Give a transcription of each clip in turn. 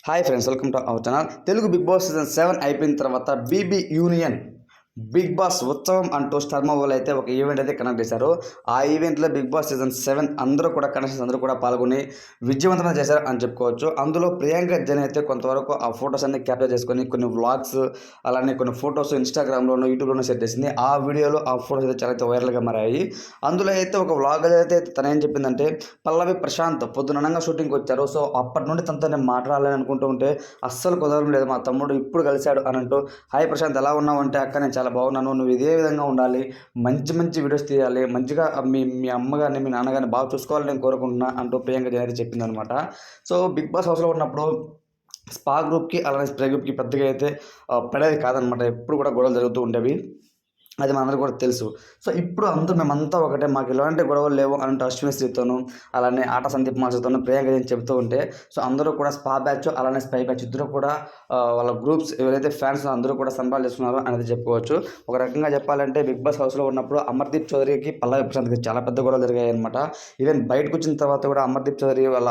Hi friends, welcome to our channel. Telugu Bigg Boss season 7 అయిపోయిన తర్వాత BB union big boss ఉత్సవం అంటూ star మా వాళ్ళు అయితే ఒక ఈవెంట్ అయితే కండక్ట్ చేశారు. ఆ ఈవెంట్లో బిగ్ బాస్ సీజన్ 7 అందరూ కూడా కంటెస్టెంట్స్ అందరూ కూడా పాల్గొని విజయవంతంగా చేశారు అని చెప్పుకోవచ్చు. అందులో ప్రియాంక జైన్ అయితే కొంతవరకు ఆ ఫొటోస్ అన్ని క్యాప్చర్ చేసుకొని కొన్ని వ్లాగ్స్ అలానే కొన్ని ఫొటోస్ ఇన్స్టాగ్రామ్లోనూ యూట్యూబ్లోనూ షేర్ చేసింది. ఆ వీడియోలో ఆ ఫొటోస్ అయితే చాలా అయితే వైరల్గా మారాయి. అందులో అయితే ఒక వ్లాగ్ అయితే తను ఏం చెప్పిందంటే, పల్లవి ప్రశాంత్ పొద్దుననంగా షూటింగ్కి వచ్చారు. సో అప్పటి నుండి తనతో నేను మాట్లాడాలని అనుకుంటూ ఉంటే అస్సలు కుదరడం లేదు, మా తమ్ముడు ఇప్పుడు కలిశాడు అని అంటూ, హాయ్ ప్రశాంత్ ఎలా ఉన్నావు అంటే, అక్క నేను చాలా బాగున్నాను, నువ్వు ఇదే విధంగా ఉండాలి, మంచి మంచి వీడియోస్ తీయాలి, మంచిగా మీ మీ అమ్మగారిని మీ నాన్నగారిని బాగా చూసుకోవాలని నేను కోరుకుంటున్నా అంటూ ప్రియాంక జైన్ అయితే చెప్పిందనమాట. సో బిగ్ బాస్ హౌస్లో ఉన్నప్పుడు స్పా గ్రూప్కి అలానే స్ప్రే గ్రూప్కి పెద్దగా అయితే పడేది కాదనమాట. ఎప్పుడు కూడా గొడవలు జరుగుతూ ఉండేవి, అది మనందరికీ కూడా తెలుసు. సో ఇప్పుడు మేమంతా ఒకటే, మాకు ఎలాంటి గొడవలు లేవు అంటే అశ్విని శ్రీతోనూ అలానే ఆట సందీప్ మాస్టర్తోనూ ప్రియాంక జైన్ చెబుతూ ఉంటే, సో అందరూ కూడా స్పా బ్యాచ్ అలానే స్పై బ్యాచ్ ఇద్దరు కూడా వాళ్ళ గ్రూప్స్ ఎవరైతే ఫ్యాన్స్ అందరూ కూడా సంబరాలు చేస్తున్నారో అనేది చెప్పుకోవచ్చు. ఒక రకంగా చెప్పాలంటే బిగ్ బాస్ హౌస్లో ఉన్నప్పుడు అమర్దీప్ చౌదరికి పల్లవి ప్రశాంత్కి చాలా పెద్ద గొడవలు జరిగాయి అనమాట. ఈవెన్ బయటకు వచ్చిన తర్వాత కూడా అమర్దీప్ చౌదరి వాళ్ళ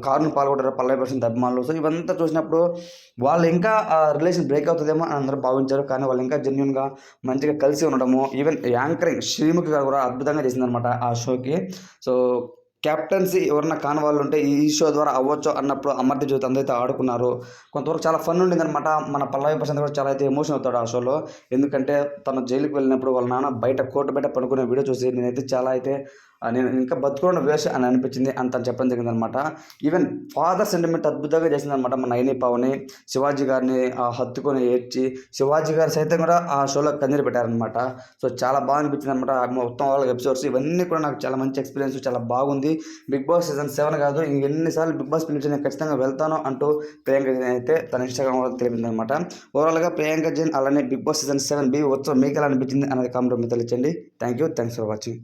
కారును పాల్గొంటారు పల్లవి ప్రశాంత్ అభిమానులు. సో ఇవంతా చూసినప్పుడు వాళ్ళు ఇంకా రిలేషన్ బ్రేక్ అవుతుందేమో అని అందరూ భావించారు, కానీ వాళ్ళు ఇంకా జెన్యున్గా మంచిగా కలిసి ఉండడము, ఈవెన్ యాంకరింగ్ శ్రీముఖి గారు కూడా అద్భుతంగా చేసిందనమాట ఆ షోకి. సో కెప్టెన్సీ ఎవరన్నా కాని వాళ్ళు ఉంటే ఈ షో ద్వారా అవ్వచ్చు అన్నప్పుడు అమర్దీప్ జ్యోతి అందరైతే ఆడుకున్నారు. కొంతవరకు చాలా ఫన్ ఉండిందనమాట. మన పల్లవి ప్రశాంత్ కూడా చాలా అయితే ఎమోషన్ అవుతాడు ఆ షోలో. ఎందుకంటే తను జైలుకి వెళ్ళినప్పుడు వాళ్ళ నాన్న బయట కోర్టు బయట పడుకునే వీడియో చూసి నేనైతే చాలా అయితే నేను ఇంకా బతుకోవడం వేస్ట్ అని అనిపించింది అని తను చెప్పడం జరిగిందనమాట. ఈవెన్ ఫాదర్ సెంటిమెంట్ అద్భుతంగా చేసిందనమాట. మన నైని పావని శివాజీ గారిని హత్తుకొని ఏడ్చి, శివాజీ గారు సైతం కూడా ఆ షోలో కన్నీరు పెట్టారనమాట. సో చాలా బాగా అనిపించింది అనమాట మొత్తం వాళ్ళ ఎపిసోడ్స్. ఇవన్నీ కూడా నాకు చాలా మంచి ఎక్స్పీరియన్స్, చాలా బాగుంది. బిగ్ బాస్ సీజన్ 7 కాదు, ఇంకెన్నిసార్లు బిగ్ బాస్ పిలిచి నేను ఖచ్చితంగా వెళ్తాను అంటూ ప్రియాంక జైన్ అయితే తన ఇన్స్టాగ్రామ్లో తెలిపింది అనమాట. ఓవరాల్గా ప్రియాంక జైన్ అలానే బిగ్ బాస్ సీజన్ 7 బి ఉత్సవం మీకు ఎలా అనిపించింది అనేది కామెంట్ మీద తెలియచండి. Thanks for watching.